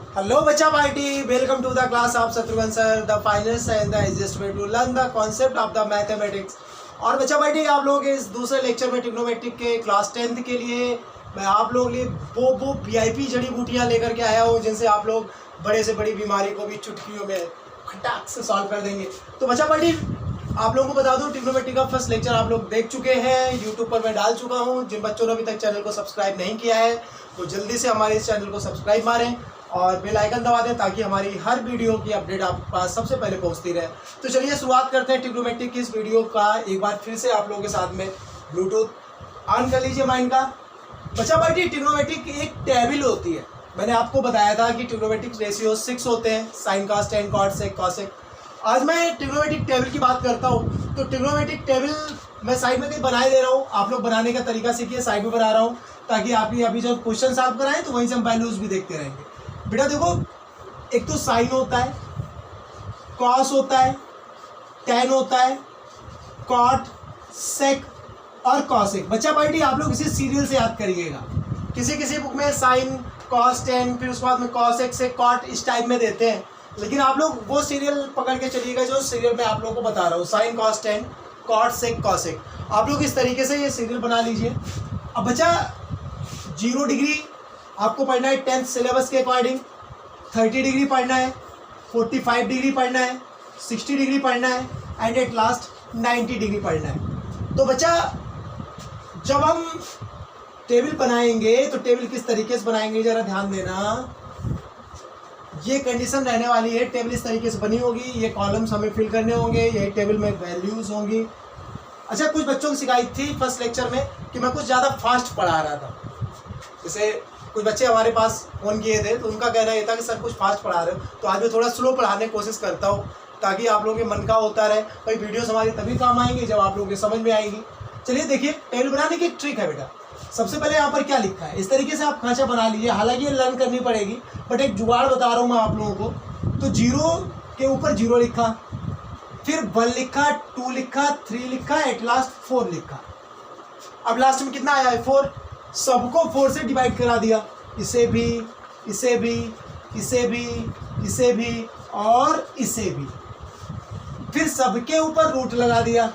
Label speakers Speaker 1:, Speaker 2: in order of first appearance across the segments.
Speaker 1: Hello बच्चा party, welcome to the class of Shatrughan sir, the finest and the easiest way to learn the concept of the mathematics. और बच्चा party, आप लोगों के इस दूसरे लेक्चर में ट्रिग्नोमेट्रिक के क्लास 10th के लिए मैं आप लोगों के लिए वो वीआईपी जड़ी बूटियाँ लेकर के आया हूँ जिनसे आप लोग बड़े से बड़ी बीमारी को भी चुटकियों में खटाक से सॉल्व कर देंगे। तो बच्चा पार्टी, आप लोगों को बता दूं, ट्रिग्नोमेट्री का फर्स्ट लेक्चर आप लोग देख चुके हैं, यूट्यूब पर मैं डाल चुका हूं। जिन बच्चों ने अभी तक चैनल को सब्सक्राइब नहीं किया है वो जल्दी से हमारे इस चैनल को सब्सक्राइब मारें और बेल आइकन दबा दें ताकि हमारी हर वीडियो की अपडेट आपके पास सबसे पहले पहुंचती रहे। तो चलिए शुरुआत करते हैं ट्रिग्नोमेट्री की इस वीडियो का। एक बार फिर से आप लोगों के साथ में ब्लूटूथ ऑन कर लीजिए माइंड का। बच्चा पार्टी, ट्रिग्नोमेट्री की एक टेबल होती है। मैंने आपको बताया था कि ट्रिग्नोमेट्रिक रेशियो 6 होते हैं, sine cos tan cot sec cosec. आज मैं ट्रिग्नोमेट्रिक टेबल की बात करता हूँ। तो ट्रिग्नोमेट्रिक टेबल मैं साइड में कहीं बनाए दे रहा हूँ, आप लोग बनाने का तरीका सीखिए। साइड में बना रहा हूँ ताकि आप अभी जब क्वेश्चन सॉल्व कराएं तो वहीं से हम वैल्यूज भी देखते रहेंगे। बेटा देखो, एक तो साइन होता है, कॉस होता है, टेन होता है, कॉट, सेक और कॉसेक। बच्चा पार्टी, आप लोग इसे सीरियल से याद करिएगा। किसी बुक में साइन कॉस टेन, फिर उसके बाद में कॉसेक से कॉट इस टाइप में देते हैं, लेकिन आप लोग वो सीरियल पकड़ के चलिएगा जो सीरियल मैं आप लोगों को बता रहा हूँ। Sine cos tan, cot sec cosec, आप लोग इस तरीके से ये सीरियल बना लीजिए। अब बच्चा, 0 डिग्री आपको पढ़ना है 10th सिलेबस के अकॉर्डिंग, 30 डिग्री पढ़ना है, 45 डिग्री पढ़ना है, 60 डिग्री पढ़ना है एंड एट लास्ट 90 डिग्री पढ़ना है। तो बच्चा, जब हम टेबल बनाएंगे तो टेबल किस तरीके से बनाएंगे जरा ध्यान देना। ये कंडीशन रहने वाली है, टेबल इस तरीके से बनी होगी, ये कॉलम्स हमें फिल करने होंगे, ये टेबल में वैल्यूज होंगी। अच्छा, कुछ बच्चों को शिकायत थी फर्स्ट लेक्चर में कि मैं कुछ ज़्यादा फास्ट पढ़ा रहा था। जैसे कुछ बच्चे हमारे पास फ़ोन किए थे तो उनका कहना ये था कि सर कुछ फास्ट पढ़ा रहे हो, तो आज मैं थोड़ा स्लो पढ़ाने की कोशिश करता हूँ ताकि आप लोगों के मन का होता रहे। भाई वीडियोस हमारी तभी काम आएंगी जब आप लोगों के समझ में आएगी। चलिए देखिए, टेबल बनाने की एक ट्रिक है बेटा। सबसे पहले यहाँ पर क्या लिखा है, इस तरीके से आप खांचा बना लीजिए। हालांकि ये लर्न करनी पड़ेगी, बट एक जुगाड़ बता रहा हूँ मैं आप लोगों को। तो 0 के ऊपर 0 लिखा, फिर 1 लिखा, 2 लिखा, 3 लिखा, एट लास्ट 4 लिखा। अब लास्ट में कितना आया है? 4। सबको 4 से डिवाइड करा दिया, इसे भी, इसे भी, इसे भी, इसे भी और इसे भी। फिर सबके ऊपर रूट लगा दिया,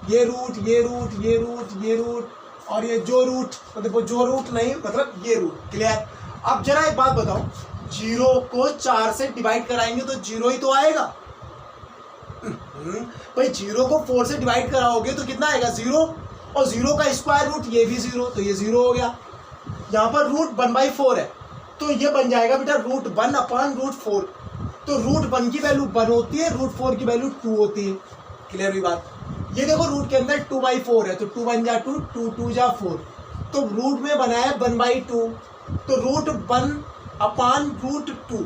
Speaker 1: ये रूट, ये रूट, ये रूट, ये रूट और ये जो रूट, तो देखो जो रूट नहीं मतलब ये रूट। क्लियर? अब जरा एक बात बताओ, 0 को 4 से डिवाइड कराएंगे तो 0 ही तो आएगा। भाई 0 को 4 से डिवाइड कराओगे तो कितना आएगा? 0, और 0 का स्क्वायर रूट ये भी 0, तो ये 0 हो गया। यहाँ पर रूट 1/4 है तो ये बन जाएगा बेटा रूट 1/√4। तो रूट 1 की वैल्यू 1 होती है, रूट 4 की वैल्यू 2 होती है। क्लियर हुई बात? ये देखो, रूट के अंदर 2/4 है तो 2 1 जा 2, 2 2 जा 4, तो रूट में बना है 1/2, तो रूट 1/√2।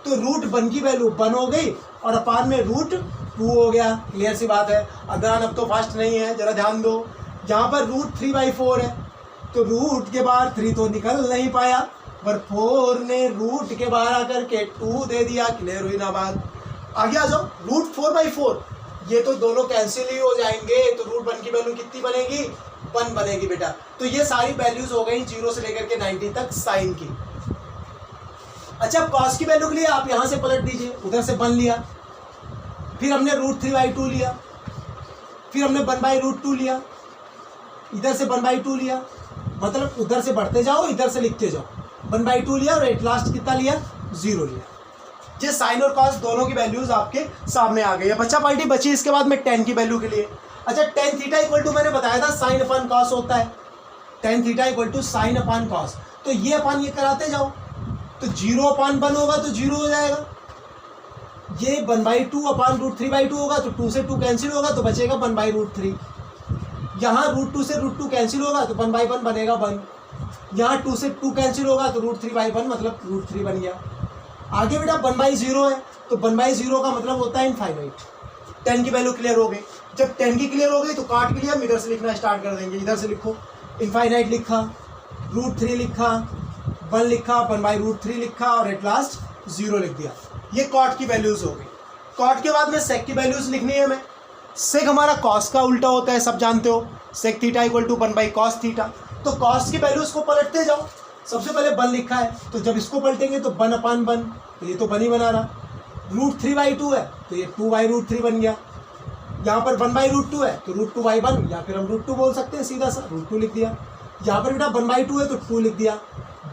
Speaker 1: तो रूट 1 की वैल्यू 1 हो गई और अपान में रूट 2 हो गया। क्लियर सी बात है? अदरान अब तो फास्ट नहीं है, जरा ध्यान दो। यहाँ पर रूट 3/4 है तो रूट के बाहर 3 तो निकल नहीं पाया, पर 4 ने रूट के बाहर आकर के 2 दे दिया। क्लियर हुई ना बात? आगे आ जाओ, रूट 4/4, ये तो दोनों कैंसिल ही हो जाएंगे, तो रूट 1 की वैल्यू कितनी बनेगी? 1 बनेगी बेटा। तो ये सारी वैल्यूज हो गई 0 से लेकर के 90 तक साइन की। अच्छा, कॉस की वैल्यू के लिए आप यहाँ से पलट दीजिए, उधर से 1 लिया, फिर हमने रूट 3/2 लिया, फिर हमने 1/√2 लिया, इधर से 1/2 लिया, मतलब उधर से बढ़ते जाओ इधर से लिखते जाओ। 1/2 लिया और एट लास्ट कितना लिया? 0 लिया। ये साइन और कॉस दोनों की वैल्यूज आपके सामने आ गई है। बच्चा पार्टी बची इसके बाद में टेन की वैल्यू के लिए। अच्छा, टेन थीटा इक्वल टू मैंने बताया था साइन अपान कॉस होता है। Tan theta equal to sine upon cos, तो ये अपान ये कराते जाओ, तो 0/1 होगा तो 0 हो जाएगा। ये 1/2 अपान √3/2 होगा तो 2 से 2 कैंसिल होगा तो बचेगा 1/√3। यहाँ √2 से √2 कैंसिल होगा तो 1/1 बनेगा 1। यहाँ 2 से 2 कैंसिल होगा तो √3/1 मतलब √3 बन गया। आगे बेटा 1/0 है तो 1/0 का मतलब होता है इनफाइनाइट। 10 की वैल्यू क्लियर हो गई। जब 10 की क्लियर हो गई तो काट के लिए हम इधर से लिखना स्टार्ट कर देंगे। इधर से लिखो, इनफाइनाइट लिखा, √3 लिखा, 1 लिखा, 1/√3 लिखा और एट लास्ट 0 लिख दिया। ये कॉट की वैल्यूज हो गई। कॉट के बाद में सेक की वैल्यूज लिखनी है हमें। सेक हमारा कॉस का उल्टा होता है, सब जानते हो। Sec theta equal to 1/cos theta. तो कॉस की वैल्यूज को पलटते जाओ, सबसे पहले बन लिखा है, तो जब इसको पलटेंगे तो बन अपान बन, तो ये तो बन ही बना रहा। √3/2 है तो ये 2/√3 बन गया। यहाँ पर 1/√2 है तो √2/1, या फिर हम √2 बोल सकते हैं सीधा सा, √2 लिख दिया। यहाँ पर बेटा 1/2 है तो 2 लिख दिया।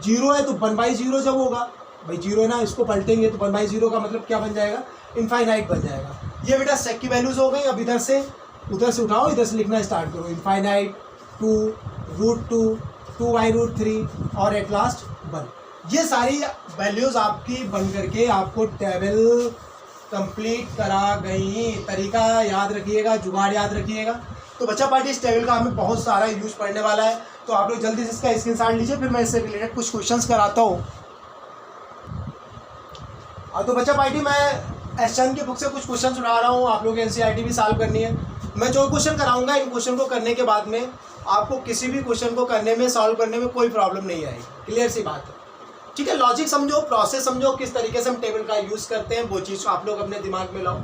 Speaker 1: 0 है तो 1/0 जब होगा, भाई 0 है ना, इसको पलटेंगे तो 1/0 का मतलब क्या बन जाएगा, इनफाइनाइट बन जाएगा। ये बेटा सेक की वैल्यूज हो गई। अब इधर से उठाओ, इधर से लिखना स्टार्ट करो, इनफाइनाइट, 2, √2, 2/√3 और एट लास्ट 1। ये सारी वैल्यूज आपकी बन करके आपको टेबल कंप्लीट करा गई। तरीका याद रखिएगा, जुगाड़ याद रखिएगा। तो बच्चा पार्टी इस टेबल का हमें बहुत सारा यूज पढ़ने वाला है, तो आप लोग जल्दी से इसका स्क्रीनशॉट लीजिए, फिर मैं इससे रिलेटेड कुछ क्वेश्चंस कराता हूँ। तो बच्चा पार्टी मैं एसचंद की बुक से कुछ क्वेश्चन उठा रहा हूँ, आप लोग एनसीईआरटी भी सॉल्व करनी है। मैं जो क्वेश्चन कराऊंगा, इन क्वेश्चन को करने के बाद में आपको किसी भी क्वेश्चन को करने में, सॉल्व करने में कोई प्रॉब्लम नहीं आएगी। क्लियर सी बात है, ठीक है। लॉजिक समझो, प्रोसेस समझो, किस तरीके से हम टेबल का यूज करते हैं, वो चीज़ आप लोग अपने दिमाग में लाओ।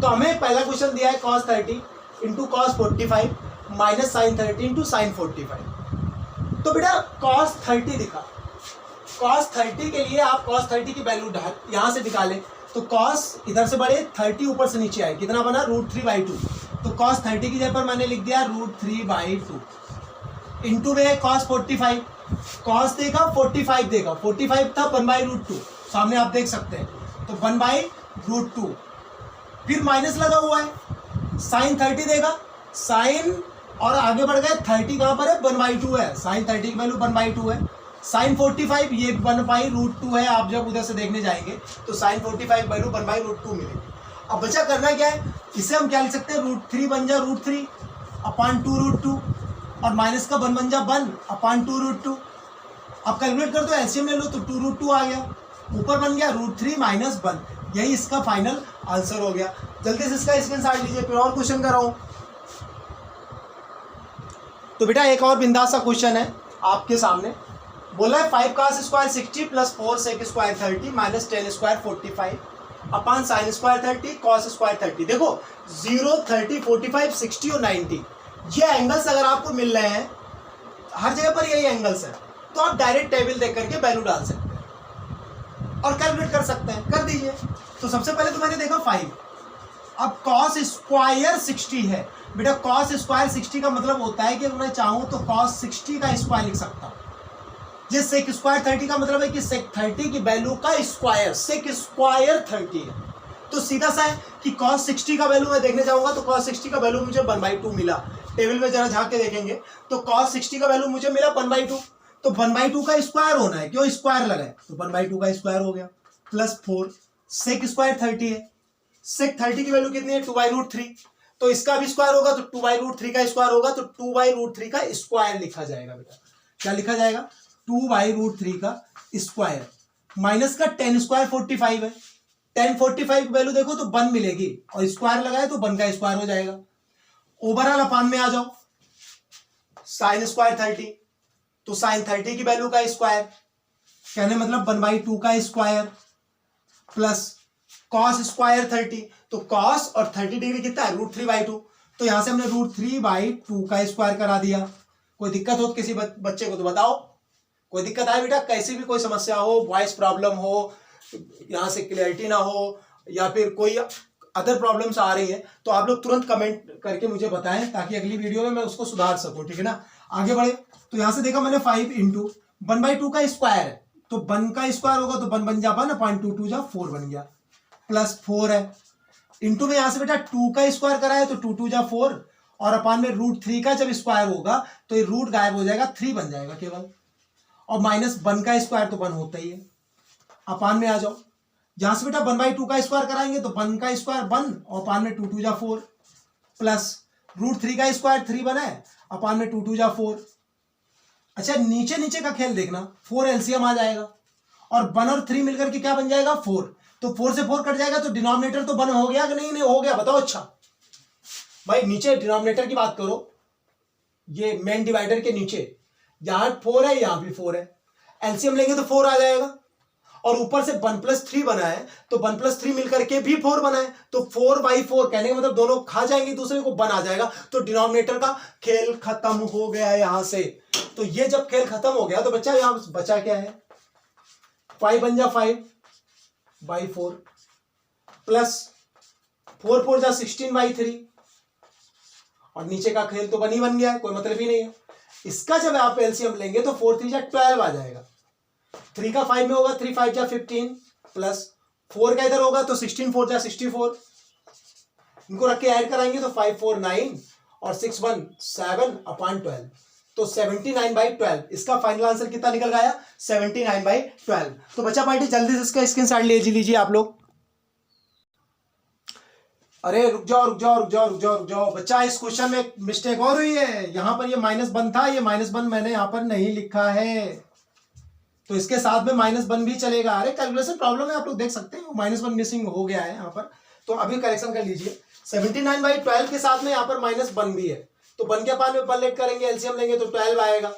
Speaker 1: तो हमें पहला क्वेश्चन दिया है cos 30 × cos 45 - sin 30 × sin 45। तो बेटा cos 30 दिखा, cos 30 के लिए आप cos 30 की वैल्यू यहाँ से निकालें तो cos इधर से बढ़े, 30 ऊपर से नीचे आए, कितना बना, √3/2। तो cos 30 की जगह पर मैंने लिख दिया √3/2 इंटू में cos 45, cos देगा 45 देगा, 45 था 1/√2, सामने आप देख सकते हैं, तो 1/√2। फिर माइनस लगा हुआ है, sin 30 देगा, sin और आगे बढ़ गए, 30 कहाँ पर है, 1/2 है, sin 30 की वैल्यू 1/2 है। sin 45 ये 1/√2 है, आप जब उधर से देखने जाएंगे तो sin 45 वैल्यू 1/√2 मिलेगी। अब बच्चा करना क्या है, इसे हम क्या लिख सकते हैं, √3 बन जा √3 अपान 2√2 और माइनस का 1 बन जा 1 अपान 2√2। अब कैलकुलेट कर दो, एलसीएम ले लो तो 2√2 आ गया, ऊपर बन गया √3 - 1, यही इसका फाइनल आंसर हो गया। जल्दी से इसका स्क्रीनशॉट लीजिए, फिर और क्वेश्चन कराऊं। तो बेटा एक और बिंदास सा क्वेश्चन है आपके सामने, बोला है 5 cos square 60 + 4 sec square 30 - 10 square 45 अपान sin स्क्वायर 30 cos स्क्वायर 30। देखो 0, 30, 45, 60 और 90 ये एंगल्स अगर आपको मिल रहे हैं, हर जगह पर यही एंगल्स है, तो आप डायरेक्ट टेबल देख करके वैल्यू डाल सकते हैं और कैलकुलेट कर सकते हैं, कर दीजिए। तो सबसे पहले तो मैंने देखा 5, अब cos स्क्वायर 60 है बेटा, cos स्क्वायर 60 का मतलब होता है कि अगर मैं चाहूँ तो cos 60 का स्क्वायर लिख सकता हूँ। ये सेक स्क्वायर 30 का मतलब है कि सेक 30 की वैल्यू का स्क्वायर, सेक स्क्वायर 30 है, तो सीधा सा है कि cos 60 का वैल्यू मैं देखने जाऊंगा तो cos 60 का वैल्यू मुझे 1/2 मिला। टेबल में जरा झांक के देखेंगे तो cos 60 का वैल्यू मुझे मिला 1/2, तो 1/2 का स्क्वायर होना है, क्यों स्क्वायर लगा है, तो 1/2 का स्क्वायर हो गया, +4 सेक स्क्वायर 30 है, सेक 30 की वैल्यू कितनी है, 2/√3, तो इसका भी स्क्वायर होगा तो 2/√3 का स्क्वायर होगा, तो 2/√3 का स्क्वायर लिखा जाएगा बेटा। क्या लिखा जाएगा, 2/√3 का स्क्वायर, माइनस का 10 स्क्वायर 45 है, 10 45 की वैल्यू देखो तो 1 मिलेगी और स्क्वायर लगाए तो 1 का स्क्वायर हो जाएगा। ओवरऑल अपान में आ जाओ, sin स्क्वायर 30, तो sin 30 की वैल्यू का स्क्वायर, कहने मतलब 1/2 का स्क्वायर प्लस cos स्क्वायर 30, तो cos और 30 डिग्री कितना है, √3/2, तो यहां से हमने √3/2 का स्क्वायर करा दिया। कोई दिक्कत हो किसी बच्चे को तो बताओ, कोई दिक्कत आए बेटा, कैसी भी कोई समस्या हो, वॉइस प्रॉब्लम हो, यहाँ से क्लियरिटी ना हो, या फिर कोई अदर प्रॉब्लम्स आ रही है, तो आप लोग तुरंत कमेंट करके मुझे बताएं ताकि अगली वीडियो में मैं उसको सुधार सकूं, ठीक है ना। आगे बढ़े, तो यहाँ से देखा मैंने 5 × 1/2 का स्क्वायर है, तो 1 का स्क्वायर होगा तो 1 बन जा 1 अपान 2 2 जा 4 बन गया, +4 है, इंटू में यहाँ से बेटा 2 का स्क्वायर करा है तो 2 2 जा 4 और अपान में √3 का जब स्क्वायर होगा तो ये रूट गायब हो जाएगा, 3 बन जाएगा केवल, और -1 का स्क्वायर तो 1 होता ही है। अपान में आ जाओ, यहां से बेटा 1/2 का स्क्वायर कराएंगे तो 1 का स्क्वायर 1 और अपान में 2 2 जा 4 प्लस √3 का स्क्वायर 3 बना है, अपान में 2 2 जा 4। अच्छा नीचे नीचे का खेल देखना, 4 एलसीएम आ जाएगा और 1 और 3 मिलकर के क्या बन जाएगा, 4, तो 4 से 4 कट जाएगा तो डिनोमिनेटर तो 1 हो गया कि नहीं हो गया, बताओ। अच्छा भाई नीचे डिनोमिनेटर की बात करो, ये मेन डिवाइडर के नीचे, यहां 4 है, यहां भी 4 है, एलसीएम लेंगे तो 4 आ जाएगा और ऊपर से 1+3 बना है, तो 1+3 मिलकर के भी 4 बना है, तो 4/4 कहने का मतलब दोनों खा जाएंगे दूसरे को, 1 आ जाएगा, तो डिनोमिनेटर का खेल खत्म हो गया यहां से। तो ये जब खेल खत्म हो गया तो बच्चा यहां बचा क्या है, 5 बन जा 5/4 प्लस 4 जा 16/3, और नीचे का खेल तो बन गया है, कोई मतलब ही नहीं है। इसका जब आप एलसीएम लेंगे तो 4 3 जा 12 आ जाएगा, 3 का 5 में होगा, 3 5 जा 15 प्लस 4 का इधर होगा तो 16 4 जा 64, इनको रख के ऐड कराएंगे तो 5 4 9 और 6 1 7/12, तो 79/12। इसका फाइनल आंसर कितना निकल गया, 79/12। तो बच्चा पार्टी जल्दी से इसका स्क्रीनशॉट ले लीजिए आप लोग। अरे रुक जाओ बच्चा, इस क्वेश्चन में एक मिस्टेक और हुई है। यहां पर ये -1 था, ये -1 मैंने यहां पर नहीं लिखा है, तो इसके साथ में -1 भी चलेगा। अरे कैलकुलेशन प्रॉब्लम है, आप लोग देख सकते हैं, -1 मिसिंग हो गया है यहाँ पर, तो अभी करेक्शन कर लीजिए। 79/12 के साथ में यहाँ पर -1 भी है, तो 1 के पास में 1 लेट करेंगे, एलसीएम लेंगे तो 12 आएगा,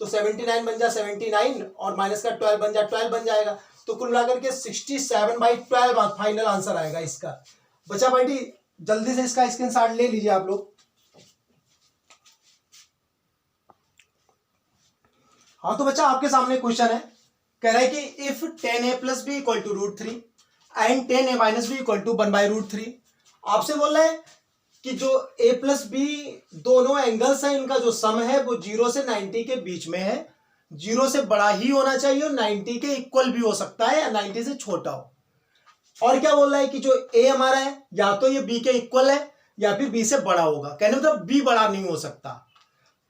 Speaker 1: तो 79 बन जा 79 और माइनस का 12 बन जा 12 बन जाएगा, तो कुल मिलाकर के 67/12 फाइनल आंसर आएगा इसका। बच्चा भाई जल्दी से इसका स्क्रीनशॉट ले लीजिए आप लोग। हाँ तो बच्चा आपके सामने क्वेश्चन है, कह रहा है कि if 10a + b = √3 and 10a - b = 1/√3। आपसे बोल रहा है कि जो a + b दोनों एंगल्स हैं, इनका जो सम है वो 0 से 90 के बीच में है, 0 से बड़ा ही होना चाहिए और 90 के इक्वल भी हो सकता है या 90 से छोटा हो। और क्या बोल रहा है कि जो a हमारा है या तो ये b के इक्वल है या फिर b से बड़ा होगा, कहने मतलब b बड़ा नहीं हो सकता।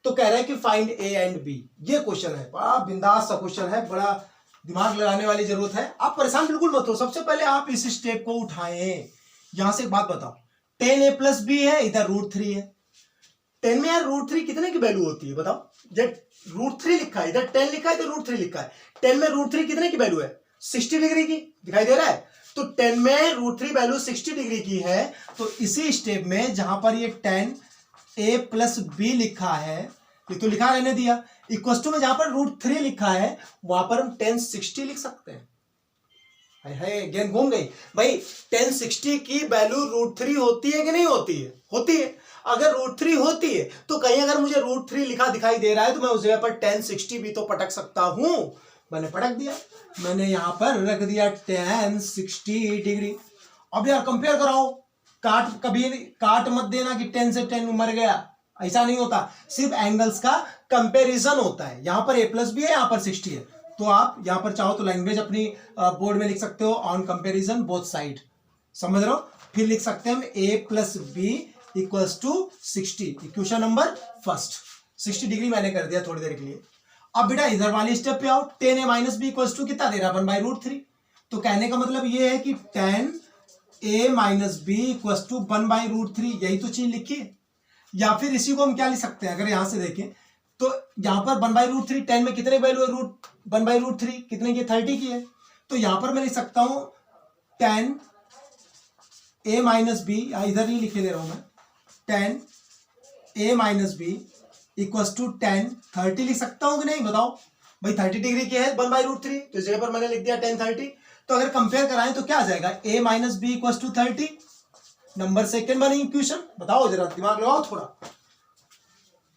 Speaker 1: तो कह रहा है कि फाइंड a एंड b। ये क्वेश्चन है, बड़ा बिंदास सा क्वेश्चन है, बड़ा दिमाग लगाने वाली जरूरत है। आप परेशान बिल्कुल मत हो, सबसे पहले आप इस स्टेप को उठाएं। यहां से एक बात बताओ, 10a + b है, इधर √3 है। 10 में यार √3 कितने की वैल्यू होती है बताओ, जब √3 लिखा है, इधर 10 लिखा है तो √3 लिखा है, 10 में √3 कितने की वैल्यू है, 60 डिग्री की, दिखाई दे रहा है। तो 10 में √3 वैल्यू 60 डिग्री की है, तो इसी स्टेप में जहां पर ये 10a + b लिखा है, ये तो लिखा रहने दिया, इक्वल टू में जहां पर √3 लिखा है वहां पर हम 1060 लिख सकते हैं। है गेम घूम गई भाई, 1060 की वैल्यू √3 होती है कि नहीं होती है, होती है। अगर √3 होती है तो कहीं अगर मुझे √3 लिखा दिखाई दे रहा है तो मैं उस जगह पर 1060 भी तो पटक सकता हूं। मैंने पटक दिया, मैंने यहां पर रख दिया 1060 डिग्री। अब यार कंपेयर कराओ, कभी काट मत देना कि 10 से 10 मर गया, ऐसा नहीं होता, सिर्फ एंगल्स का कंपैरिजन होता है। यहां पर a + b है, यहां पर 60 है, तो आप यहां पर चाहो तो लैंग्वेज अपनी बोर्ड में लिख सकते हो, ऑन कंपैरिजन बोथ साइड, समझ रहे हो। फिर लिख सकते हैं हम a + b = 60, equation number first. 60 degree मैंने कर दिया थोड़ी देर के लिए। अब बेटा इधर वाली स्टेप पे आओ, 10a - b = कितना दे रहा है, 1/√3। तो कहने का मतलब ये है कि 10a - b = 1/√3, यही तो चीज लिखी है। या फिर इसी को हम क्या लिख सकते हैं, अगर यहां से देखें तो यहां पर 1/√3, 10 में कितने वैल्यू है, 1/√3 कितने की, 30 की है, तो यहां पर मैं लिख सकता हूं 10a - b, इधर नहीं लिखे दे रहा हूं मैं, 10a - b = 10 30 लिख सकता हूं कि नहीं बताओ भाई, 30 डिग्री की है 1/√3, तो इस जगह पर मैंने लिख दिया 10 30। तो अगर कंपेयर कराएं तो क्या आ जाएगा, a - b = 30, नंबर सेकंड बनी इक्वेशन। बताओ जरा, दिमाग लगाओ थोड़ा।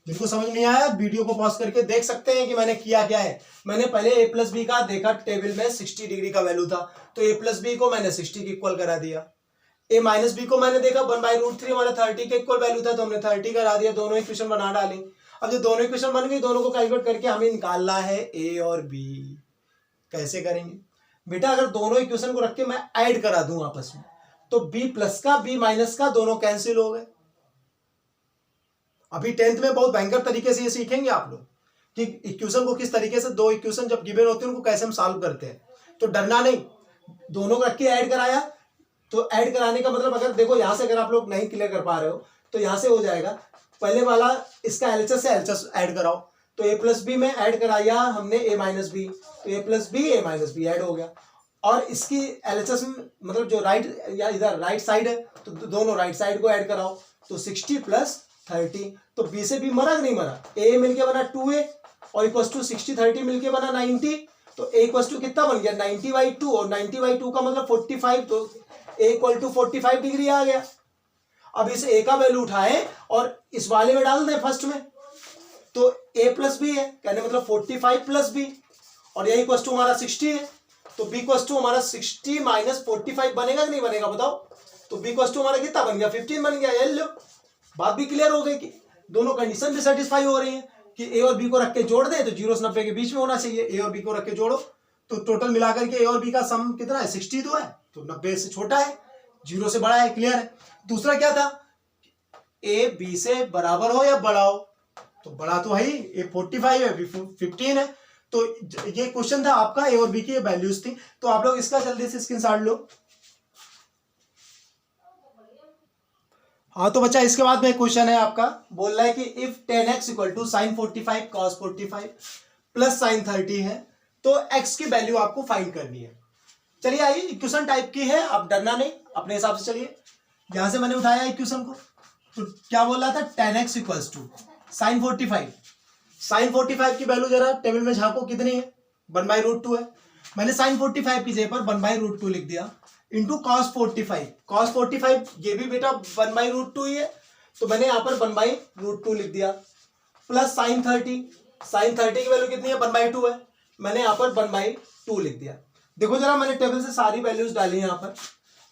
Speaker 1: जिनको समझ नहीं आया वीडियो को पॉज करके देख सकते हैं कि मैंने किया क्या है। मैंने पहले a + b का देखा, टेबल में 60 डिग्री का वैल्यू था, तो a + b को मैंने 60 के इक्वल करा दिया। a - b को मैंने देखा 1/√3 हमारा 30 के इक्वल वैल्यू था, तो हमने 30 करा दिया, दोनों इक्वेशन बना डाली। अब जो दोनों इक्वेशन बन गई, दोनों को कैलकुलेट करके हमें निकालना है a और b। कैसे करेंगे बेटा, अगर दोनों इक्वेशन को रख के मैं ऐड करा दूं आपस में, तो b+ का b - का दोनों कैंसिल हो गए। अभी 10th में बहुत भयंकर तरीके से ये सीखेंगे आप लोग कि इक्वेशन को किस तरीके से, दो इक्वेशन जब गिवन होती है उनको कैसे हम सॉल्व करते हैं। तो डरना नहीं, दोनों को रख के ऐड कराया, तो ऐड कराने का मतलब, अगर देखो यहां से अगर आप लोग नहीं क्लियर कर पा रहे हो तो यहां से हो जाएगा, पहले वाला इसका LHS से LHS ऐड कराओ, तो a + b में ऐड कराया हमने a - b, तो a + b a - b add हो गया। और इसकी LHS मतलब जो राइट या इधर राइट साइड है, तो दोनों राइट साइड को ऐड कराओ, तो 60 + 30, तो b से b मरा कि नहीं मरा, a मिलके बना 2a और = 60 30 मिलके बना 90, तो a इक्वल टू कितना बन गया 90/2 और 90/2 का मतलब 45, तो a इक्वल टू 45 डिग्री आ गया। अब इस a का वैल्यू उठाए और इस वाले में डाल दें फर्स्ट में, तो a प्लस बी है, कहने मतलब 45 प्लस बी, और यही इक्वल टू हमारा 60 है, तो b इक्वल टू हमारा 60 माइनस 45 बनेगा कि नहीं बनेगा बताओ। तो b इक्वल टू हमारा कितना बन गया 15 बन गया। ये लो बात भी क्लियर हो गई कि दोनों कंडीशन भी सेटिस्फाई हो रही है कि a और b को रख के जोड़ दे तो 0 से 90 के बीच में होना चाहिए। a और b को रख के जोड़ो तो टोटल मिलाकर के a और b का सम कितना है 60 तो है, तो 90 से छोटा है, 0 से बड़ा है, क्लियर है। दूसरा क्या था a b से बराबर हो या बड़ा हो, तो बड़ा तो है ही, a 45 है b 15 है, तो ये क्वेश्चन था आपका a और b की वैल्यूज थी। तो आप लोग इसका जल्दी से स्क्रीनशॉट लो। हाँ तो बच्चा इसके बाद में क्वेश्चन है आपका, बोल रहा है कि if 10x equal to sine 45 cos 45 plus sine 30 है तो x की वैल्यू आपको फाइंड करनी है। चलिए आइए, इक्वेशन टाइप की है, आप डरना नहीं, अपने हिसाब से चलिए। यहां से मैंने उठाया इक्वेशन को, तो क्या बोल रहा था 10x equal to sine 45, sign 45 की वैल्यू जरा टेबल में झांको कितनी है 1/√2 है। मैंने साइन 45 की जगह पर 1/√2 लिख दिया इंटू कॉस 45, कॉस 45 ये भी बेटा 1/√2 ही है, तो मैंने यहाँ पर 1/√2 लिख दिया, प्लस साइन 30, साइन 30 की वैल्यू कितनी है 1/2 है, मैंने यहाँ पर 1/2 लिख दिया। देखो जरा मैंने टेबल से सारी वैल्यूज डाली यहाँ पर,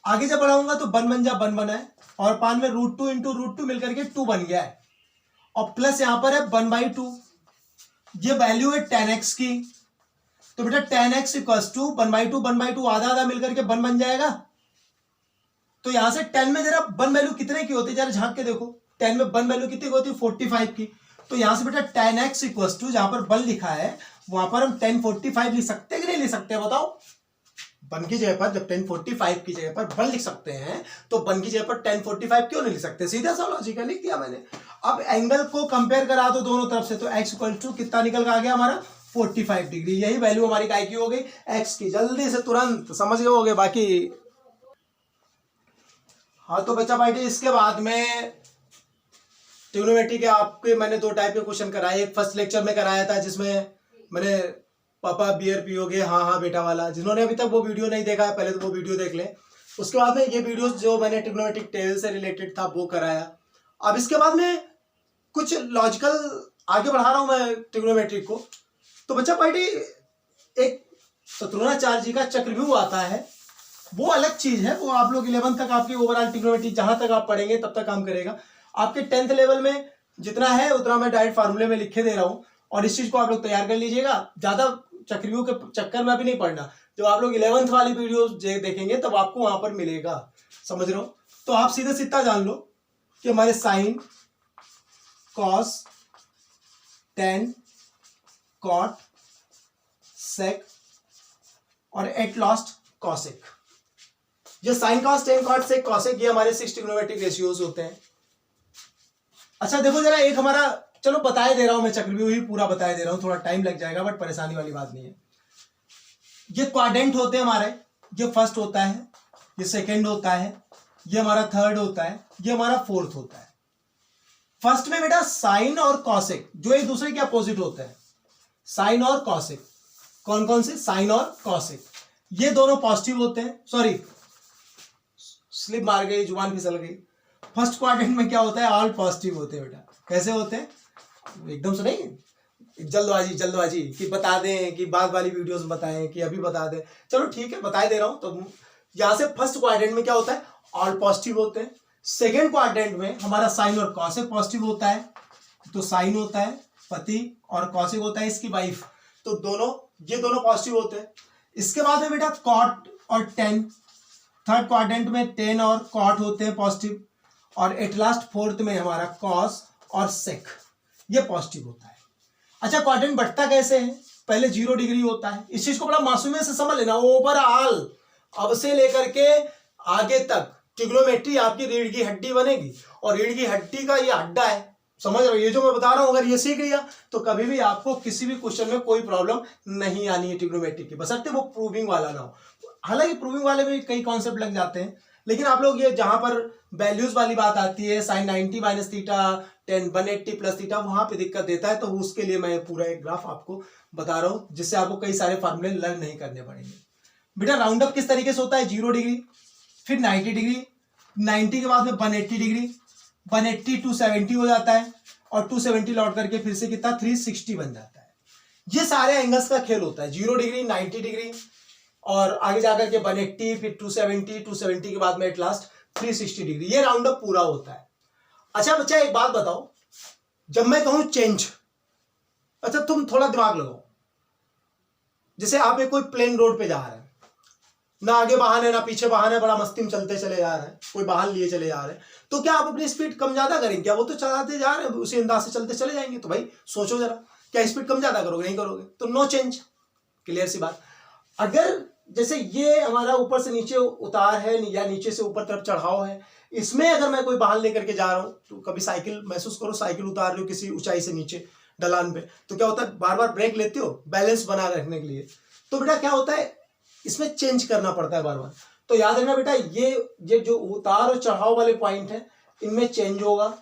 Speaker 1: आगे जब बढ़ाऊंगा तो 1 बन जा 1 बना है, और 5 में √2 इंटू √2 मिलकर के 2 बन गया है, और प्लस यहाँ पर है 1/2, ये वैल्यू है 10x की, तो बेटा 10x इक्वल्स टू 1/2 आधा आधा मिलकर के 1 बन जाएगा। तो यहां से 10 में जरा 1 वैल्यू कितने की होती है जरा झांक के देखो, 10 में 1 वैल्यू कितनी की होती है 45 की, तो यहां से बेटा 10x इक्वल्स टू जहां पर 1 लिखा है वहां पर हम 1045 लिख सकते हैं कि नहीं लिख सकते बताओ। 1 की जगह पर जब 1045 की जगह पर 1 लिख सकते हैं तो 1 की जगह पर 1045 क्यों नहीं लिख सकते, सीधा सा लॉजिकल लिख दिया मैंने। अब एंगल को कंपेयर करा दो दोनों तरफ से, तो x इक्वल टू कितना निकल के आ गया हमारा 45 डिग्री, यही वैल्यू हमारी काय की हो गई x की। जल्दी से तुरंत समझ गए होगे बाकी। हाँ तो बच्चा भाई इसके बाद में ट्रिग्नोमेट्री के आपके मैंने 2 टाइप के क्वेश्चन कराए, एक फर्स्ट लेक्चर में कराया था जिसमें मैंने पापा बियर पियोगे हाँ हाँ बेटा वाला, जिन्होंने अभी तक वो वीडियो नहीं देखा है पहले तो वो वीडियो देख लें। उसके बाद में ये वीडियो जो मैंने ट्रिग्नोमेट्रिक टेबल से रिलेटेड था वो कराया। अब इसके बाद में कुछ लॉजिकल आगे बढ़ा रहा हूं मैं ट्रिग्नोमेट्रिक को। तो बच्चा पार्टी एक शत्रुघ्नाचार्य जी का चक्रव्यूह आता है, वो अलग चीज है, वो आप लोग 11th तक आपकी ओवरऑल ट्रिग्नोमेट्री जहां तक आप पढ़ेंगे तब तक काम करेगा। आपके 10th लेवल में जितना है उतना मैं डायरेक्ट फार्मूले में लिखे दे रहा हूं, और इस चीज को आप लोग तैयार कर लीजिएगा। ज्यादा चक्रव्यूह के चक्कर में अभी नहीं पढ़ना, जब आप लोग 11th वाली वीडियो देखेंगे तब आपको वहां पर मिलेगा, समझ रहे हो। तो आप सीधे सीधा जान लो कि हमारे sine cos tan cot sec और एट लास्ट कॉसेक, ये sine cos tan cot sec cosec ये हमारे 6 ट्रिग्नोमेट्रिक रेशियोज होते हैं। अच्छा देखो जरा एक हमारा, चलो बताए दे रहा हूं मैं, चक्रव्यूह ही पूरा बताए दे रहा हूं, थोड़ा टाइम लग जाएगा बट परेशानी वाली बात नहीं है। ये क्वाड्रेंट होते हैं हमारे, ये फर्स्ट होता है, ये सेकंड होता है, ये हमारा थर्ड होता है, ये हमारा फोर्थ होता है। फर्स्ट में बेटा साइन और कॉसेक जो एक दूसरे के अपोजिट होते हैं, साइन और कॉसेक, कौन कौन से साइन और कॉसेक, ये दोनों पॉजिटिव होते हैं। सॉरी स्लिप मार गई, जुबान फिसल गई। फर्स्ट क्वाड्रेंट में क्या होता है, ऑल पॉजिटिव होते हैं बेटा। कैसे होते हैं एकदम से नहीं, जल्दबाजी कि बता दें कि बाद वाली वीडियोस में बताएं कि अभी बता दें, चलो ठीक है बताए दे रहा हूं। तो यहां से फर्स्ट क्वाड्रेंट में क्या होता है, ऑल पॉजिटिव होते हैं। सेकेंड क्वाड्रेंट में हमारा साइन और कॉसेक पॉजिटिव होता है, तो साइन होता है पति और कॉसेक होता है इसकी वाइफ, तो दोनों ये दोनों पॉजिटिव होते हैं। इसके बाद में बेटा कॉट और टेन, थर्ड क्वाड्रेंट में टेन और कॉट होते हैं पॉजिटिव, और एट लास्ट फोर्थ में हमारा कॉस और सेक ये पॉजिटिव होता है। अच्छा क्वाड्रेंट बढ़ता कैसे है, पहले 0 डिग्री होता है, इस चीज को बड़ा मासूमियत से समझ लेना। ओवरऑल अब से लेकर के आगे तक ट्रिग्नोमेट्री आपकी रीढ़ की हड्डी बनेगी, और रीढ़ की हड्डी का ये हड्डा है, समझ रहे हो। ये जो मैं बता रहा हूं अगर ये सीख लिया तो कभी भी आपको किसी भी क्वेश्चन में कोई प्रॉब्लम नहीं आनी है ट्रिग्नोमेट्री की, बशर्ते वो प्रूविंग वाला ना हो। हालांकि प्रूविंग वाले में कई कॉन्सेप्ट लग जाते हैं, लेकिन आप लोग ये जहां पर वैल्यूज वाली बात आती है sine 90 minus theta 10 180 plus theta, वहां पे दिक्कत देता है। तो उसके लिए मैं पूरा एक ग्राफ आपको बता रहा हूं जिससे आपको कई सारे फॉर्मूले लर्न नहीं करने पड़ेंगे। बेटा राउंड अप किस तरीके से होता है, 0 डिग्री, फिर 90 डिग्री, 90 के बाद में 180 डिग्री, 180 270 हो जाता है, और 270 लौट करके फिर से कितना 360 बन जाता है। ये सारे एंगल्स का खेल होता है, 0 डिग्री, 90 डिग्री, और आगे जाकर के 180, फिर 270, 270 के बाद में एट लास्ट 360 डिग्री। ये राउंड अप पूरा होता है। अच्छा बच्चा एक बात बताओ, जब मैं कहूं चेंज, अच्छा तुम थोड़ा दिमाग लगाओ। जैसे आप एक कोई प्लेन रोड पे जा रहे हैं, ना आगे वाहन है ना पीछे वाहन है, बड़ा मस्ती में चलते चले जा रहे हैं, कोई वाहन लिए चले जा रहे हैं, तो क्या आप अपनी स्पीड कम ज्यादा करेंगे? क्या वो तो चलाते जा रहे हैं, उसी अंदाज से चलते चले जाएंगे। तो भाई सोचो जरा, क्या स्पीड कम ज्यादा करोगे? नहीं करोगे, तो नो चेंज। क्लियर सी बात। अगर जैसे ये हमारा ऊपर से नीचे उतार है या नीचे से ऊपर तरफ चढ़ाव है, इसमें अगर मैं कोई वाहन लेकर के जा रहा हूं, तो कभी साइकिल महसूस करो, साइकिल उतार रहे हो किसी ऊंचाई से नीचे ढलान पे, तो क्या होता है, बार बार ब्रेक लेते हो बैलेंस बना रखने के लिए। तो बेटा क्या होता है, इसमें चेंज करना पड़ता है बार बार। तो याद रखना बेटा, ये जो उतार और चढ़ाव वाले पॉइंट है, इनमें चेंज होगा।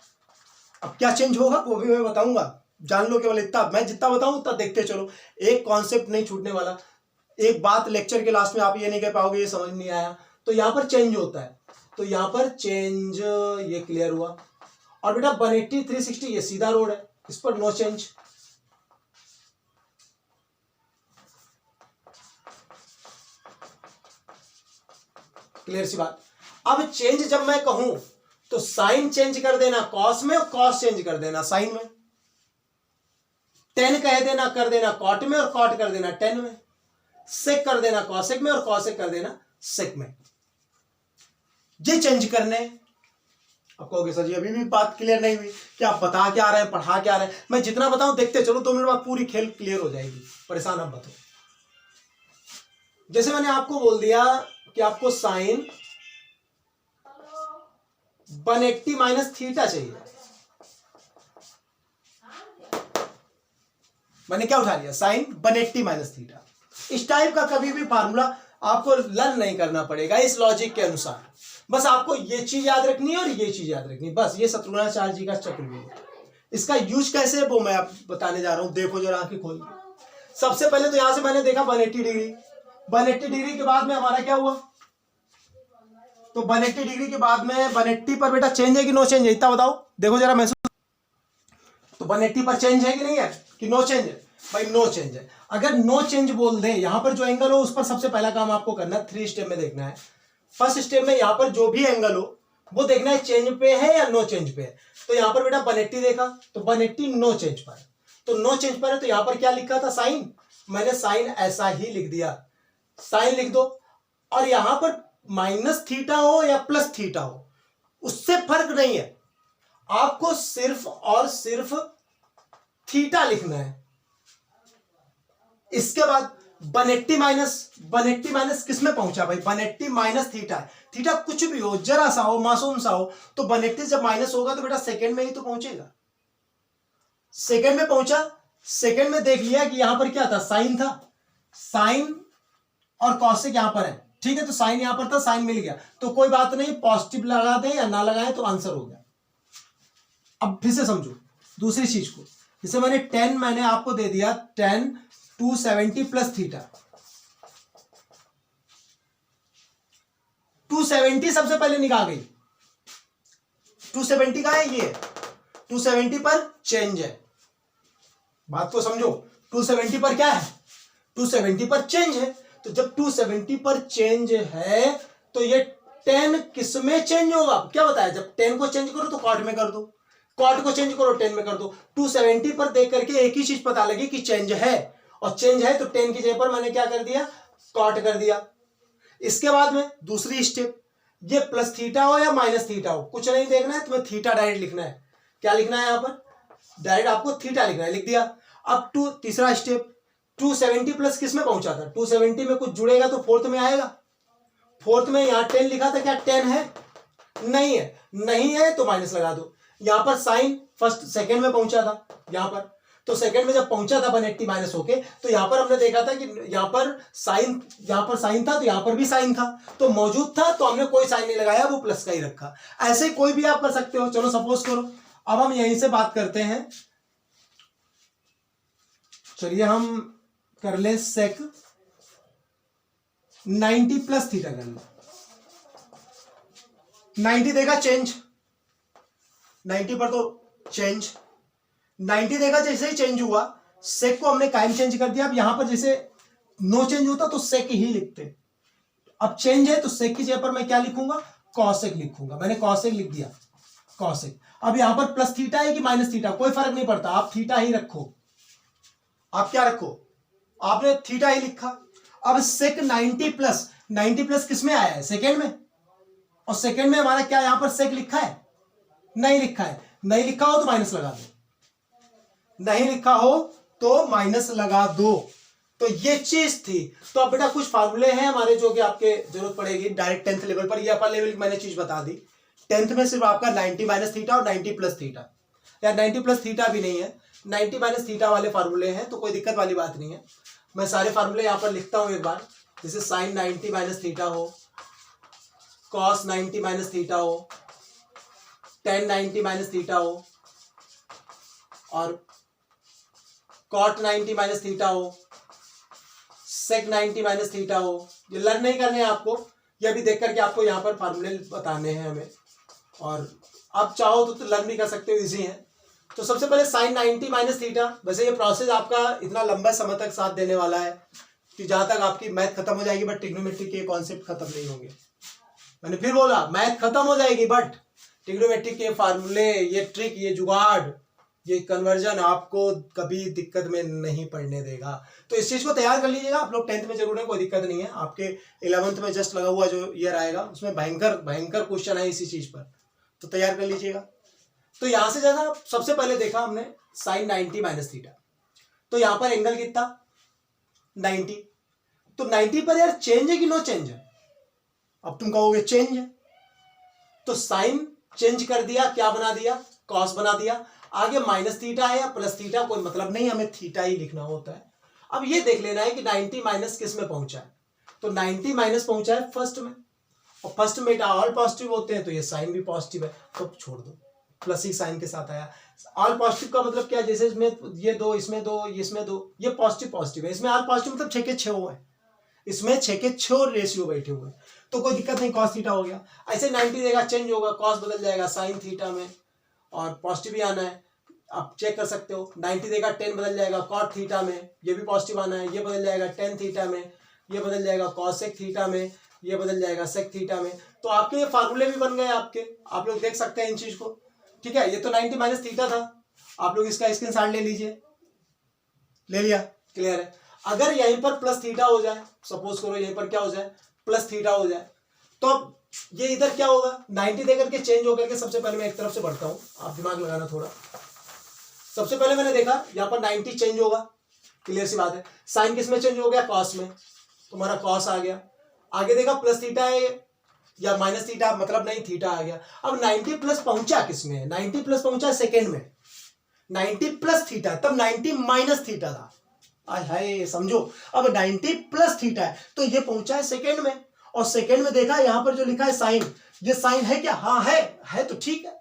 Speaker 1: अब क्या चेंज होगा वो भी मैं बताऊंगा, जान लो केवल इतना, मैं जितना बताऊं उतना देखते चलो, एक कॉन्सेप्ट नहीं छूटने वाला। एक बात लेक्चर के लास्ट में आप ये नहीं कह पाओगे ये समझ नहीं आया, तो यहां पर चेंज होता है, तो यहां पर चेंज, ये क्लियर हुआ। और बेटा 180 360 ये सीधा रोड है, इस पर नो चेंज। क्लियर सी बात। अब चेंज जब मैं कहूं तो साइन चेंज कर देना कॉस में और कॉस चेंज कर देना साइन में, टेन कह देना कर देना कॉट में और कॉट कर देना टेन में, सेक कर देना कॉसेक में और कॉसेक कर देना सेक में। ये चेंज करने। अब कहोगे सर जी अभी भी बात क्लियर नहीं हुई, क्या आप बता क्या रहे हैं, पढ़ा क्या रहे हैं? मैं जितना बताऊं देखते चलो, 2 मिनट बाद पूरी खेल क्लियर हो जाएगी, परेशान अब बताओ। जैसे मैंने आपको बोल दिया कि आपको साइन 180 माइनस थीटा चाहिए, मैंने क्या उठा लिया, साइन 180 माइनस थीटा। इस टाइप का कभी भी फार्मूला आपको लर्न नहीं करना पड़ेगा इस लॉजिक के अनुसार, बस आपको ये चीज याद रखनी है और ये चीज याद रखनी है, बस। ये शत्रुघ्नाचार्य जी का चक्रव्यूह, इसका यूज कैसे है वो मैं आप बताने जा रहा हूं। देखो जरा आंखें खोल के। सबसे पहले तो यहां से मैंने देखा 180 डिग्री, 180 डिग्री के बाद में हमारा क्या हुआ, तो 180 डिग्री के बाद में 180 पर बेटा चेंज है कि नो चेंज है, इतना बताओ, देखो जरा महसूस। तो 180 पर चेंज है कि नहीं है, कि नो चेंज है? भाई नो चेंज है। अगर नो चेंज बोल दे, यहां पर जो एंगल हो उस पर सबसे पहला काम आपको करना है, 3 स्टेप में देखना है। फर्स्ट स्टेप में यहां पर जो भी एंगल हो वो देखना है चेंज पे है या नो चेंज पे है। तो यहां पर बेटा 180 देखा, तो 180 नो चेंज पर, तो नो चेंज पर है, तो यहां पर क्या लिखा था, साइन, मैंने साइन ऐसा ही लिख दिया, साइन लिख दो। और यहां पर माइनस थीटा हो या प्लस थीटा हो उससे फर्क नहीं है, आपको सिर्फ और सिर्फ थीटा लिखना है। इसके बाद 180 माइनस किस में पहुंचा भाई, 180 माइनस थीटा है। थीटा कुछ भी हो, जरा सा हो, मासूम सा हो, तो 180 जब माइनस होगा तो बेटा सेकंड में ही तो पहुंचेगा। सेकंड में पहुंचा, सेकंड में देख लिया कि यहां पर क्या था, साइन था, साइन और कॉसेक यहां पर है, ठीक है। तो साइन यहां पर था, साइन मिल गया, तो कोई बात नहीं, पॉजिटिव लगा दें या ना लगाएं तो आंसर हो गया। अब फिर से समझो दूसरी चीज को, जैसे मैंने 10 मैंने आपको दे दिया 10 270 प्लस थीटा, 270 सबसे पहले निकाल गई, 270 का है ये, 270 पर चेंज है, बात को समझो। 270 पर क्या है, 270 पर चेंज है। तो जब 270 पर चेंज है तो ये 10 किस में चेंज होगा, क्या बताया, जब 10 को चेंज करो तो कॉट में कर दो, कॉट को चेंज करो 10 में कर दो। 270 पर देख करके एक ही चीज पता लगी कि चेंज है, और चेंज है तो 10 की जगह पर मैंने क्या कर दिया, कॉट कर दिया। इसके बाद में दूसरी स्टेप, ये प्लस थीटा हो या माइनस थीटा हो कुछ नहीं देखना है, तुम्हें थीटा डायरेक्ट लिखना है। क्या लिखना है, यहां पर डायरेक्ट आपको थीटा लिखना है, लिख दिया। अब तीसरा स्टेप, 270 प्लस किस में पहुंचा था, 270 में कुछ जुड़ेगा तो फोर्थ में आएगा, फोर्थ में यहां 10 लिखा था, क्या 10 है, नहीं है, नहीं है तो माइनस लगा दो। यहां पर साइन फर्स्ट सेकंड में पहुंचा था यहां पर, तो सेकंड में जब पहुंचा था 180 माइनस होके, तो यहां पर हमने देखा था कि यहां पर साइन था, तो यहां पर भी साइन था, तो मौजूद था, तो हमने कोई साइन नहीं लगाया, वो प्लस का ही रखा। ऐसे कोई भी आप कर सकते हो। चलो सपोज करो, अब हम यहीं से बात करते हैं। चलिए हम कर ले सेक 90 प्लस थीटा कर लो। 90 देगा चेंज, 90 पर तो चेंज, 90 देगा जैसे ही चेंज हुआ, सेक को हमने कायम चेंज कर दिया। अब यहां पर जैसे नो चेंज होता तो सेक ही लिखते, अब चेंज है तो सेक की जगह पर मैं क्या लिखूंगा, कॉसेक लिखूंगा। मैंने कॉसेक लिख दिया, कॉसेक। अब यहां पर प्लस थीटा है कि माइनस थीटा, कोई फर्क नहीं पड़ता, आप थीटा ही रखो। आप क्या रखो, आपने थीटा ही लिखा। अब सेक 90 प्लस, 90 प्लस किस में आया है, सेकेंड में, और सेकेंड में हमारा क्या यहां पर सेक लिखा है, नहीं लिखा है। नहीं लिखा हो तो माइनस लगा दो, नहीं लिखा हो तो माइनस लगा दो। तो ये चीज थी। तो अब बेटा कुछ फार्मूले हैं हमारे जो कि आपके जरूरत पड़ेगी डायरेक्ट 10th लेवल पर। ये अपर लेवल की मैंने चीज बता दी। 10th में सिर्फ आपका 90 माइनस थीटा और 90 प्लस थीटा, या 90 प्लस थीटा भी नहीं है, 90 माइनस थीटा वाले फार्मूले हैं, तो कोई दिक्कत वाली बात नहीं है। मैं सारे फार्मूले यहां पर लिखता हूं एक बार। जैसे साइन 90 माइनस थीटा हो, कॉस 90 माइनस थीटा हो, टेन 90 माइनस थीटा हो, और कॉट 90 माइनस थीटा हो, सेक 90 माइनस थीटा हो। ये लर्न नहीं करने हैं आपको, ये अभी देख करके आपको यहाँ पर फार्मूले बताने हैं हमें, और आप चाहो तो लर्न भी कर सकते हो, इजी है। तो सबसे पहले साइन 90 माइनस थीटा। वैसे ये प्रोसेस आपका इतना लंबा समय तक साथ देने वाला है कि जहां तक आपकी मैथ खत्म हो जाएगी, बट ट्रिग्नोमेट्री के कॉन्सेप्ट खत्म नहीं होंगे। मैंने फिर बोला, मैथ खत्म हो जाएगी बट ट्रिग्नोमेट्री के फार्मूले, ये ट्रिक, ये जुगाड़, ये कन्वर्जन आपको कभी दिक्कत में नहीं पड़ने देगा। तो इस चीज को तैयार कर लीजिएगा। आप लोग 10th में जरूर है, कोई दिक्कत नहीं है। आपके 11th में जस्ट लगा हुआ जो ईयर आएगा उसमें भयंकर भयंकर क्वेश्चन है इसी चीज पर, तो तैयार कर लीजिएगा। तो यहां से जैसा सबसे पहले देखा हमने साइन 90 माइनस थीटा, तो यहां पर एंगल कितना 90, तो 90 पर यार चेंज है कि नो चेंज है, अब तुम कहोगे चेंज है, तो साइन चेंज कर दिया, क्या बना दिया, कॉस बना दिया। आगे माइनस थीटा है या प्लस थीटा कोई मतलब नहीं, हमें थीटा ही लिखना होता है। अब ये देख लेना है कि 90 माइनस किस में पहुंचा है, तो 90 माइनस पहुंचा है फर्स्ट में, और फर्स्ट में ऑल पॉजिटिव होते हैं, तो ये साइन भी पॉजिटिव है, तो छोड़ दो, प्लस ही साइन के साथ आया। ऑल पॉजिटिव का मतलब क्या, जैसे इसमें ये दो, इसमें दो, इसमें दो, ये पॉजिटिव पॉजिटिव है, इसमें ऑल पॉजिटिव मतलब 6 के 6 हुए हैं, इसमें 6 के 6 रेशियो बैठे हुए हैं, तो कोई दिक्कत नहीं, कॉस थीटा हो गया। ऐसे 90 देगा, चेंज होगा, कॉस बदल जाएगा साइन थीटा में, और पॉजिटिव ही आना है, आप चेक कर सकते हो। 90 देगा, 10 बदल जाएगा कॉट थीटा में, ये भी पॉजिटिव आना है, ये बदल जाएगा 10 थीटा में, ये बदल जाएगा कॉसेक थीटा में, ये बदल जाएगा सेक थीटा में। तो आपके ये फार्मूले भी बन गए आपके, आप लोग देख सकते हैं इन चीज को, ठीक है। ये तो 90 माइनस थीटा था, आप लोग इसका स्क्रीनशॉट ले लीजिए, ले लिया, क्लियर है। अगर यहीं पर प्लस थीटा हो जाए, सपोज करो यहीं पर क्या हो जाए, प्लस थीटा हो जाए, तो अब ये इधर क्या होगा, 90 देकर के चेंज होकर के, सबसे पहले मैं एक तरफ से बढ़ता हूं, आप दिमाग लगाना थोड़ा। सबसे पहले मैंने देखा यहां पर 90 चेंज होगा, क्लियर सी बात है। साइन किस में चेंज हो गया, कॉस में, तुम्हारा कॉस आ गया। आगे देखा प्लस थीटा है या माइनस थीटा, मतलब नहीं थीटा आ गया। अब 90 प्लस पहुंचा किस में, 90 प्लस पहुंचा सेकेंड में, 90 प्लस थीटा, तब 90 माइनस थीटा था, आय हाय समझो। अब 90 प्लस थीटा है तो ये पहुंचा है सेकेंड में, और सेकेंड में देखा यहां पर जो लिखा है साइन, ये साइन है क्या, हाँ है तो ठीक है,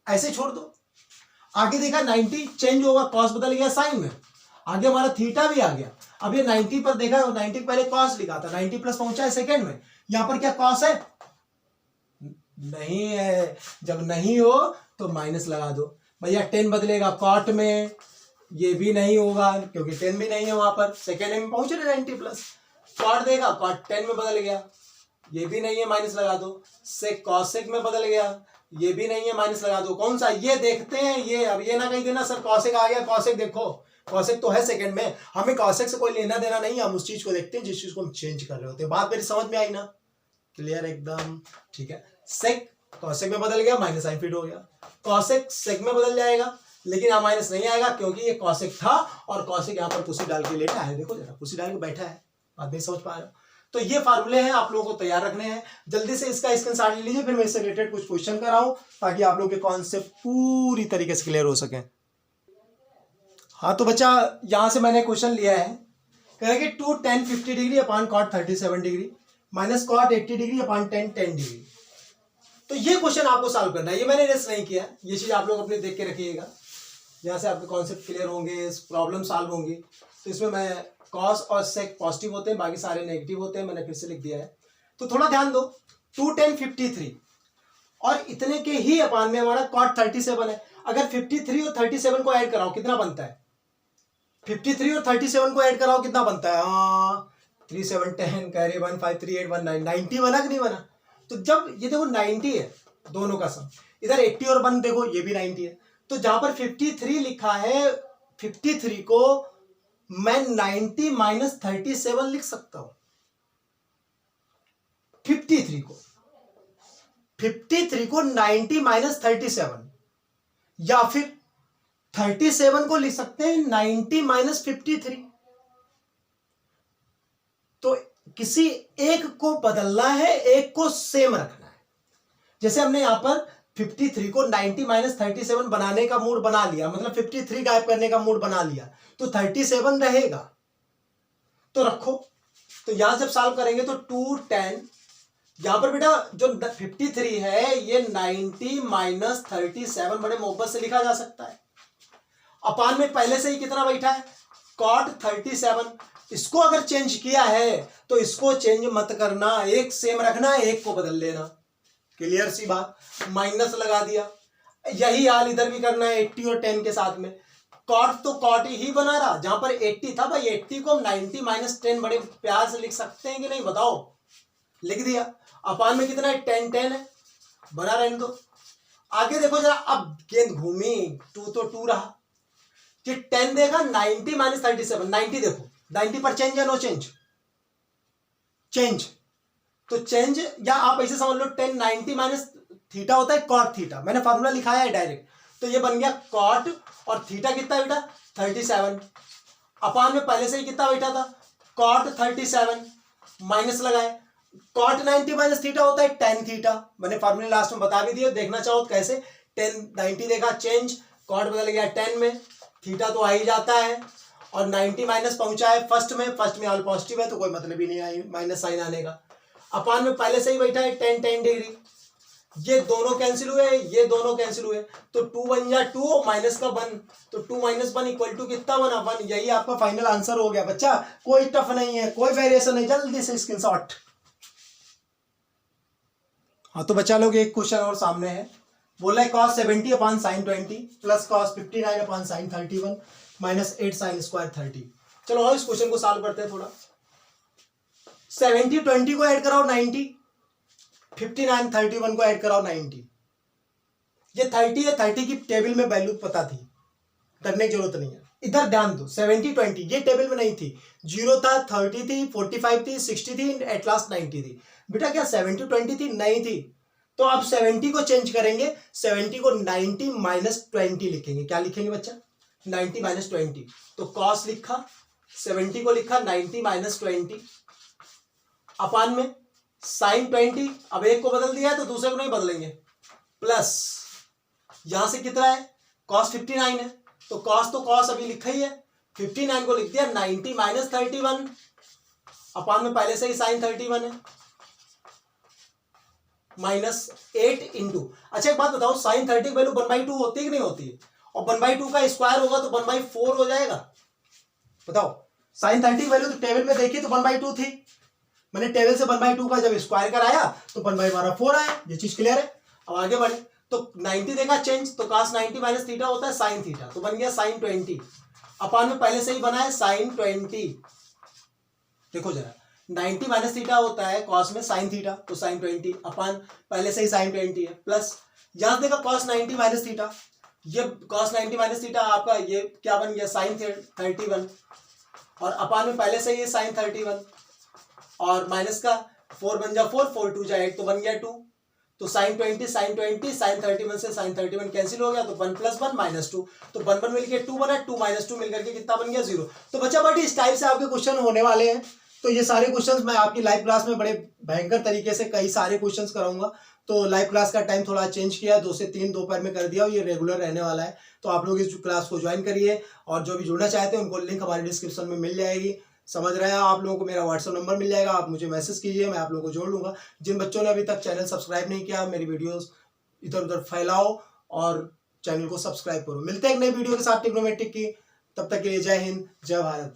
Speaker 1: ऐसे छोड़ दो। आगे देखा 90 चेंज होगा, कॉस बदल गया साइन में, आगे हमारा थीटा भी आ गया। अब ये 90 पर देखा, 90 पहले कॉस लिखा था, 90 प्लस पहुंचा है सेकेंड में, यहां पर क्या कॉस है, नहीं है। जब नहीं हो तो माइनस लगा दो भैया, 10 बदलेगा कॉट में, ये भी नहीं होगा क्योंकि 10 भी नहीं है वहां पर, सेकेंड में पहुंच रहे 90 प्लस, कॉट देगा, कॉट 10 में बदल गया, ये भी नहीं है, माइनस लगा दो। सेक कॉसेक में बदल गया, ये भी नहीं है, माइनस लगा दो। कौन सा, ये देखते हैं, ये अब ये ना कहीं देना सर कॉसेक आ गया, कॉसेक देखो, कॉसेक तो है सेकंड में, हमें कॉसेक से कोई लेना देना नहीं, हम उस चीज को देखते हैं जिस चीज को हम चेंज कर रहे होते हैं। बात मेरी समझ में आई ना, क्लियर एकदम, ठीक है। सेक कॉसेक में बदल गया, माइनस साइन फिट हो गया, कॉसेक सेक में बदल जाएगा, लेकिन यहाँ माइनस नहीं आएगा क्योंकि ये कॉसेक था, और कॉसेक यहाँ पर कुर्सी डाल के लेटा है, देखो जरा कुर्सी डाल के बैठा है, बात नहीं समझ पा रहे हो। तो ये फार्मूले हैं, आप लोगों को तैयार रखने हैं, जल्दी से इसका स्क्रीनशॉट ले लीजिए, फिर मैं इससे रिलेटेड कुछ क्वेश्चन कराऊं ताकि आप लोग के कॉन्सेप्ट पूरी तरीके से क्लियर हो सके। हाँ तो बच्चा यहाँ से मैंने क्वेश्चन लिया है, कह रहे कि 2 tan 50 degree upon cot 37 degree minus cot 80 degree upon tan 10 degree. तो ये क्वेश्चन आपको सॉल्व करना है, ये मैंने रेस्ट नहीं किया, ये चीज आप लोग अपने देख के रखिएगा, यहाँ से आपके कॉन्सेप्ट क्लियर होंगे, प्रॉब्लम सॉल्व होंगी। तो इसमें मैं कॉस और सेक पॉजिटिव होते हैं, बाकी सारे नेगेटिव होते हैं, मैंने फिर से लिख दिया है। तो थोड़ा ध्यान दो, 2 tan 53 और इतने के ही अपान में हमारा cot 37 है। अगर 53 और 37 को ऐड कराओ कितना बनता है? 53 और 37 को ऐड कराओ कितना बनता है? 3 7 10 कैरी 1 5 3 8 1 9 90 बना कि नहीं बना? तो जब ये देखो 90 है दोनों का सम, इधर 80 और 1 देखो ये भी 90 है, तो जहां पर 53 लिखा है 53 को मैं 90 माइनस 37 लिख सकता हूं। 53 को 90 माइनस 37, या फिर 37 को लिख सकते हैं 90 माइनस 53। तो किसी एक को बदलना है, एक को सेम रखना है। जैसे हमने यहां पर 53 को 90 माइनस 37 बनाने का मूड बना लिया, मतलब 53 गायब करने का मूड बना लिया, तो 37 रहेगा, तो रखो। तो यहां जब सॉल्व करेंगे तो 2 tan, यहां पर बेटा जो 53 है ये 90 माइनस 37 बड़े मोहब्बत से लिखा जा सकता है। अपान में पहले से ही कितना बैठा है? cot 37। इसको अगर चेंज किया है तो इसको चेंज मत करना, एक सेम रखना, एक को बदल लेना। क्लियर सी बात, माइनस लगा दिया। यही हाल इधर भी करना है 80 और 10 के साथ में। cot तो cot ही बना रहा, जहां पर 80 था भाई 80 को 90 माइनस 10 बड़े प्यार से लिख सकते हैं कि नहीं बताओ? लिख दिया। अपान में कितना है? 10 10 है, बना रहने दो। आगे देखो जरा, अब गेंद घूमी, 2 तो 2 रहा, कि 10 देगा 90 माइनस 37, 90 देखो 90 पर चेंज या नो चेंज? चेंज। तो चेंज, या आप ऐसे समझ लो 10 90 माइनस थीटा होता है cot थीटा, मैंने फार्मूला लिखाया है डायरेक्ट, तो ये बन गया cot और थीटा कितना बेटा? 37। अपान में पहले से ही कितना बैठा था? cot 37 माइनस लगाए, cot 90 माइनस थीटा होता है tan थीटा, मैंने फार्मूला लास्ट में बता भी दिया, देखना चाहो तो कैसे। 10 90 देखा चेंज, cot बदल गया 10 में, थीटा तो आ ही जाता है, और 90 माइनस पहुंचा है फर्स्ट में ऑल पॉजिटिव है तो कोई मतलब ही नहीं आई माइनस साइन आने का। अपान में पहले से ही बैठा है 10 10 डिग्री, ये दोनों कैंसिल हुए, ये दोनों कैंसिल हुए, तो 2 बन जा 2 माइनस का 1, तो 2 माइनस 1 इक्वल टू कितना बना? 1। यही आपका फाइनल आंसर हो गया बच्चा, कोई टफ नहीं है, कोई वेरिएशन नहीं, जल्दी से स्क्रीनशॉट। हाँ तो बच्चा लोग एक क्वेश्चन और सामने है, बोला है cos 70 upon sine 20 plus cos 59 upon sine 31 minus 8 sine square 30। चलो और इस क्वेश्चन को सॉल्व करते हैं थोड़ा। 70 20 को ऐड कराओ 90, 59 31 को ऐड कराओ 90। ये 30 है, 30 की टेबल में वैल्यू पता थी, करने की जरूरत नहीं है। इधर ध्यान दो, 70 20 ये टेबल में नहीं थी, 0 था, 30 थी, 45 थी, 60 थी, एट लास्ट 90 थी। बेटा क्या 70 20 थी? नहीं थी। तो अब 70 को चेंज करेंगे, 70 को 90 माइनस 20 लिखेंगे। क्या लिखेंगे बच्चा? 90 माइनस 20। तो कॉस लिखा, 70 को लिखा 90 माइनस 20, अपान में साइन 20, अब एक को बदल दिया है तो दूसरे को नहीं बदलेंगे, प्लस यहां से कितना है? कॉस 59 है, तो कॉस अभी लिखा ही है, 59 को लिख दिया 90 माइनस 31, अपान में पहले से ही साइन 31 है, माइनस 8 इंटू। अच्छा एक बात बताओ, साइन 30 की वैल्यू 1/2 होती है कि नहीं होती है? और 1/2 का स्क्वायर होगा तो 1/4 हो जाएगा। बताओ, साइन 30 की वैल्यू तो टेबल में देखी तो 1/2 थी, मैंने टेबल से 1/2 का जब स्क्वायर कराया तो 1/4 आया। ये चीज क्लियर है? अब आगे बढ़े, तो 90 देखा चेंज, तो cos 90 माइनस थीटा होता है साइन थीटा, तो बन गया साइन 20, अपान में पहले से ही बना है साइन 20। देखो जरा, 90 माइनस थीटा होता है कॉस में साइन थीटा, तो साइन 20 अपान पहले से ही साइन 20 है, प्लस यहां देखा cos 90 माइनस थीटा, ये cos 90 माइनस थीटा आपका ये क्या बन गया? साइन 31, और अपान में पहले से ही साइन 31, और माइनस का 4 बन जा 4, 4 2 जा 8, तो बन गया 2, तो साइन 20 साइन 31 से साइन 31 कैंसिल हो गया, तो 1 + 1 -2, तो 1 1 मिलकर 2 बना, 2 - 2 मिलकर के कितना बन गया? 0। तो बच्चा बट इस टाइप से आपके क्वेश्चन होने वाले हैं। तो ये सारे क्वेश्चंस मैं आपकी लाइव क्लास में बड़े भयंकर तरीके से कई सारे क्वेश्चंस कराऊंगा, तो लाइव क्लास का टाइम थोड़ा चेंज किया, 2 से 3 दोपहर में कर दिया, ये रेगुलर रहने वाला है। तो आप लोग इस क्लास को ज्वाइन करिए और जो भी जुड़ना चाहते हैं उनको लिंक हमारे डिस्क्रिप्शन में मिल जाएगी। समझ रहे हैं आप लोगों को, मेरा व्हाट्सएप नंबर मिल जाएगा, आप मुझे मैसेज कीजिए, मैं आप लोगों को जोड़ लूँगा। जिन बच्चों ने अभी तक चैनल सब्सक्राइब नहीं किया, मेरी वीडियोस इधर उधर फैलाओ और चैनल को सब्सक्राइब करो। मिलते हैं एक नई वीडियो के साथ ट्रिग्नोमेट्रिक की, तब तक के लिए जय हिंद, जय भारत।